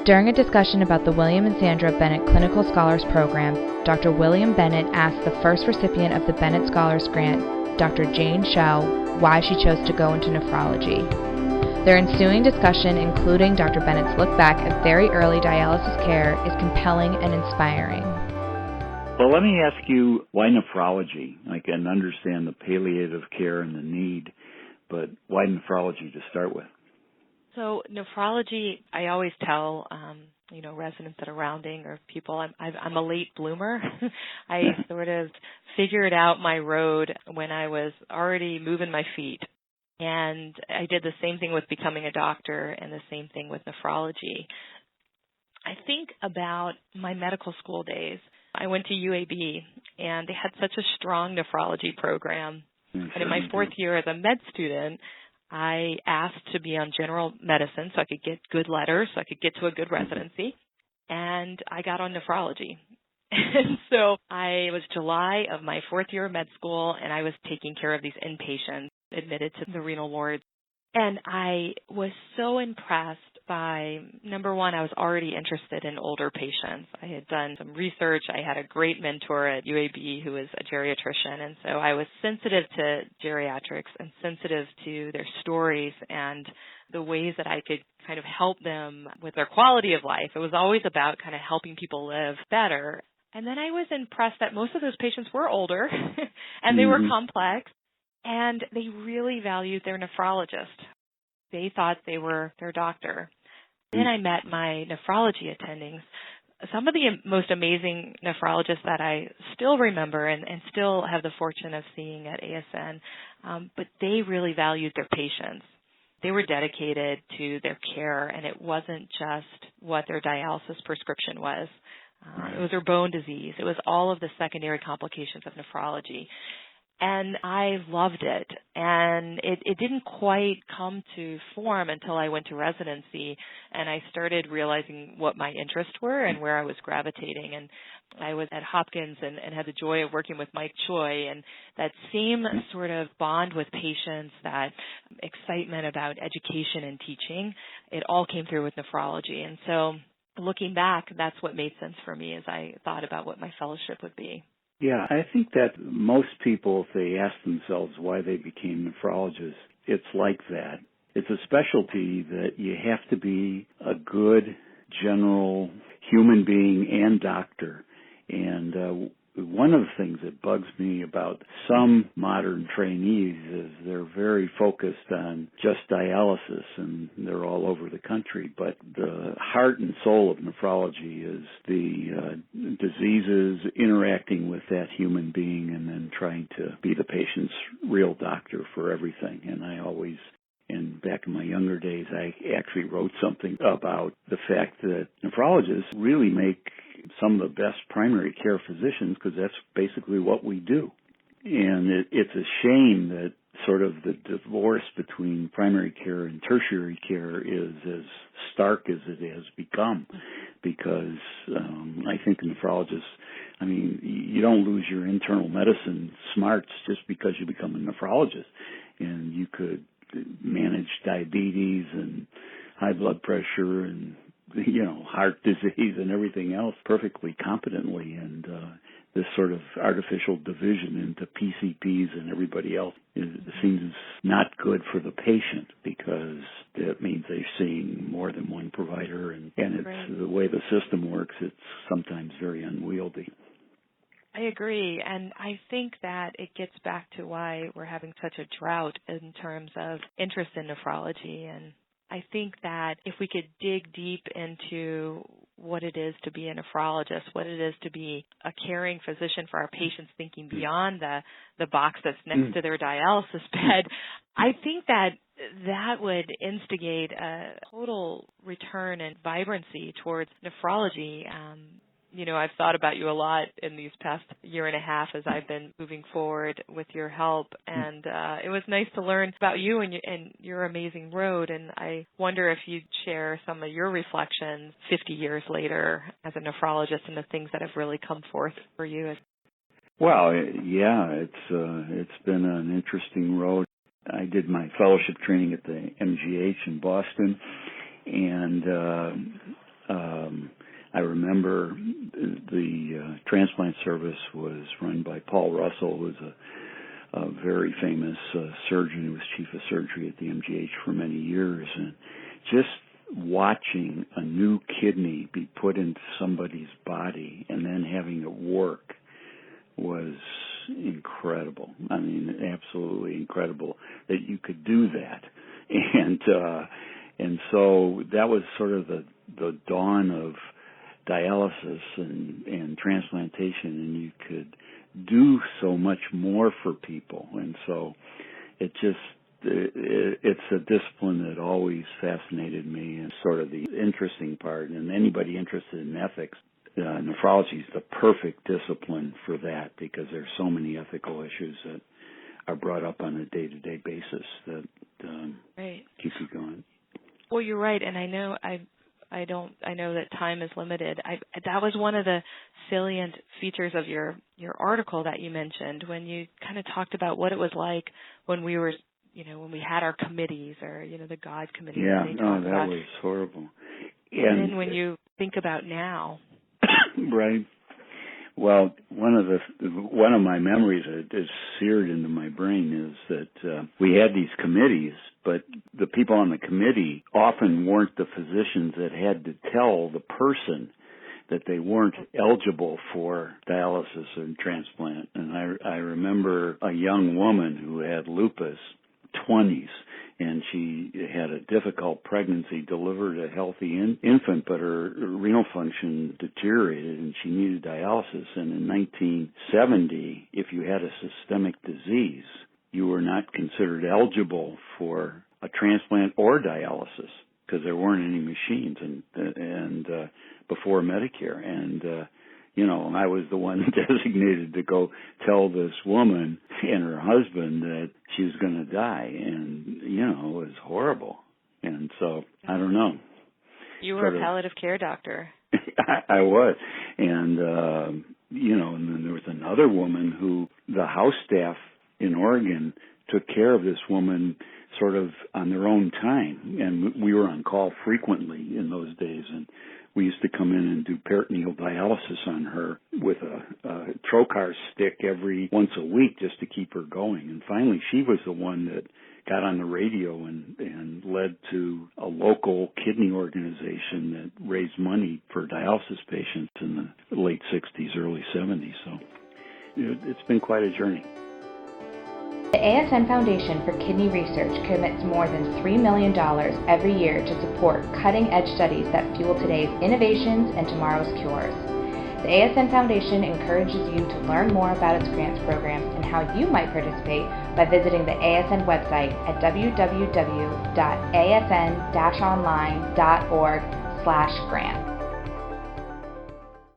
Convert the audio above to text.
During a discussion about the William and Sandra Bennett Clinical Scholars Program, Dr. William Bennett asked the first recipient of the Bennett Scholars Grant, Dr. Jane Schell, why she chose to go into nephrology. Their ensuing discussion, including Dr. Bennett's look back at very early dialysis care, is compelling and inspiring. Well, let me ask you, why nephrology? I can understand the palliative care and the need, but why nephrology to start with? So nephrology, I always tell, residents that are rounding or people, I'm a late bloomer. I sort of figured out my road when I was already moving my feet. And I did the same thing with becoming a doctor and the same thing with nephrology. I think about my medical school days. I went to UAB, and they had such a strong nephrology program. And in my fourth year as a med student, I asked to be on general medicine so I could get good letters, so I could get to a good residency, and I got on nephrology. And so it was July of my fourth year of med school, and I was taking care of these inpatients admitted to the renal wards. And I was so impressed by, number one, I was already interested in older patients. I had done some research. I had a great mentor at UAB who was a geriatrician, and so I was sensitive to geriatrics and sensitive to their stories and the ways that I could kind of help them with their quality of life. It was always about kind of helping people live better. And then I was impressed that most of those patients were older and they were complex, and they really valued their nephrologist. They thought they were their doctor. Then I met my nephrology attendings, some of the most amazing nephrologists that I still remember and still have the fortune of seeing at ASN, but they really valued their patients. They were dedicated to their care, and it wasn't just what their dialysis prescription was. It was their bone disease. It was all of the secondary complications of nephrology. And I loved it. And it didn't quite come to form until I went to residency and I started realizing what my interests were and where I was gravitating. And I was at Hopkins and had the joy of working with Mike Choi, and that same sort of bond with patients, that excitement about education and teaching, it all came through with nephrology. And so looking back, that's what made sense for me as I thought about what my fellowship would be. Yeah, I think that most people, if they ask themselves why they became nephrologists, it's like that. It's a specialty that you have to be a good general human being and doctor. And one of the things that bugs me about some modern trainees is they're very focused on just dialysis, and they're all over the country. But the heart and soul of nephrology is the diseases, interacting with that human being, and then trying to be the patient's real doctor for everything. And back in my younger days, I actually wrote something about the fact that nephrologists really make some of the best primary care physicians, because that's basically what we do. And it's a shame that sort of the divorce between primary care and tertiary care is as stark as it has become, because I think nephrologists, you don't lose your internal medicine smarts just because you become a nephrologist. And you could manage diabetes and high blood pressure and heart disease and everything else perfectly competently, and this sort of artificial division into PCPs and everybody else seems not good for the patient, because that means they're seeing more than one provider, and it's the way the system works, it's sometimes very unwieldy. I agree, and I think that it gets back to why we're having such a drought in terms of interest in nephrology. And I think that if we could dig deep into what it is to be a nephrologist, what it is to be a caring physician for our patients, thinking beyond the box that's next to their dialysis bed, I think that would instigate a total return and vibrancy towards nephrology. I've thought about you a lot in these past year and a half as I've been moving forward with your help, and it was nice to learn about you and your amazing road, and I wonder if you'd share some of your reflections 50 years later as a nephrologist and the things that have really come forth for you. Well, yeah, it's been an interesting road. I did my fellowship training at the MGH in Boston, and I remember the transplant service was run by Paul Russell, who was a very famous surgeon who was chief of surgery at the MGH for many years. And just watching a new kidney be put into somebody's body and then having it work was incredible. I mean, absolutely incredible that you could do that. And so that was sort of the dawn of dialysis and transplantation, and you could do so much more for people. And so it's a discipline that always fascinated me, and sort of the interesting part. And anybody interested in ethics, nephrology is the perfect discipline for that, because there's so many ethical issues that are brought up on a day-to-day basis that right. keep you going. Well, you're right, and I know that time is limited. That was one of the salient features of your article that you mentioned, when you kind of talked about what it was like when we were, when we had our committees, or the God committee. Yeah, no, that was horrible. And then when you think about now. Right. Well, one of my memories that is seared into my brain is that we had these committees, but the people on the committee often weren't the physicians that had to tell the person that they weren't eligible for dialysis and transplant. And I remember a young woman who had lupus, 20s, and she had a difficult pregnancy, delivered a healthy infant, but her renal function deteriorated and she needed dialysis. And in 1970, if you had a systemic disease, you were not considered eligible for a transplant or dialysis, because there weren't any machines and before Medicare. And I was the one designated to go tell this woman and her husband that she was going to die. And, it was horrible. And so, I don't know. You were a palliative care doctor. I was. And, and then there was another woman who the house staff in Oregon took care of this woman sort of on their own time. And we were on call frequently in those days. And we used to come in and do peritoneal dialysis on her with a trocar stick every once a week just to keep her going. And finally, she was the one that got on the radio and led to a local kidney organization that raised money for dialysis patients in the late 60s, early 70s. So it's been quite a journey. The ASN Foundation for Kidney Research commits more than $3 million every year to support cutting-edge studies that fuel today's innovations and tomorrow's cures. The ASN Foundation encourages you to learn more about its grants programs and how you might participate by visiting the ASN website at www.asn-online.org/grant.